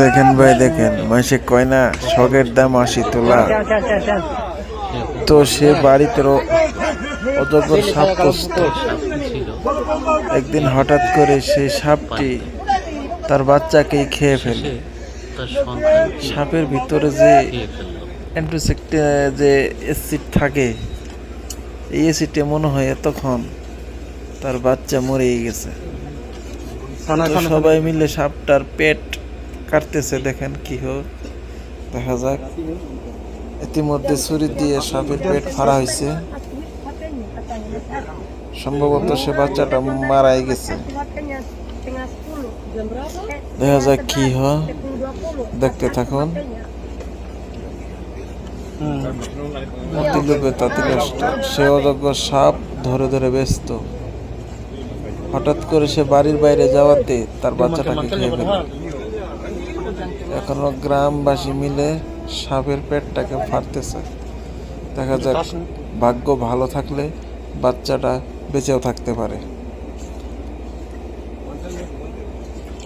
দেখেন ভাই দেখেন, মাসে কয় না শখের দাম 80 তোলা। তো সে বাড়িতে অজগর সাপ পুষত। একদিন হঠাৎ করে সেই সাপটি তার বাচ্চাকেই খেয়ে ফেলে। সাপের ভিতরে যে অ্যান্টিসেপ্টিক যে অ্যাসিড থাকে, এই অ্যাসিডে মনে হয় এতক্ষণ তার বাচ্চা মরেই গেছে। তো সবাই মিলে সাপটার পেট কাটতেছে। দেখেন কি হোক, দেখা যাক। ইতিমধ্যে ছুরি দিয়ে সাপের পেট ফাড়া হয়েছে। সম্ভবত সে বাচ্চাটা মারাই গেছে। দেখা যাক কি হয়, দেখতে থাকুন। মতিলোভে তাতে কষ্ট, সে অযোগ্য সাপ ধরে ধরে ব্যস্ত। হঠাৎ করে সে বাড়ির বাইরে যাওয়াতে তার বাচ্চাটাকে খেয়ে ফেলে। এখনো গ্রামবাসী মিলে সাপের পেটটাকে ফাড়তেছে। দেখা যাক, ভাগ্য ভালো থাকলে বাচ্চাটা বেঁচেও থাকতে পারে।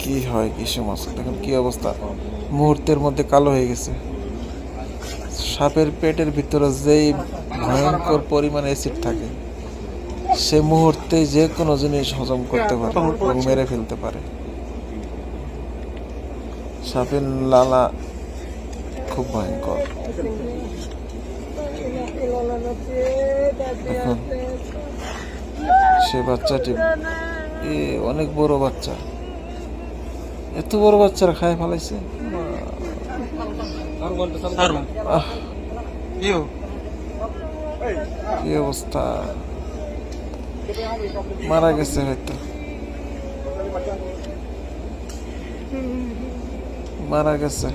কি হয় কি সমস্যা, দেখুন কি অবস্থা, মুহূর্তের মধ্যে কালো হয়ে গেছে। সাপের পেটের ভিতরে যেই ভয়ঙ্কর পরিমাণে অ্যাসিড থাকে, সে মুহূর্তে যে কোনো জিনিস হজম করতে পারে এবং মেরে ফেলতে পারে। সাপের লালা খুব ভয়ঙ্কর। এখন সে বাচ্চাটি অনেক বড় বাচ্চা, এত বড় বাচ্চারা খায় ফেলাইছে। কি অবস্থা, মারা গেছে হয়তো, মারা গেছে।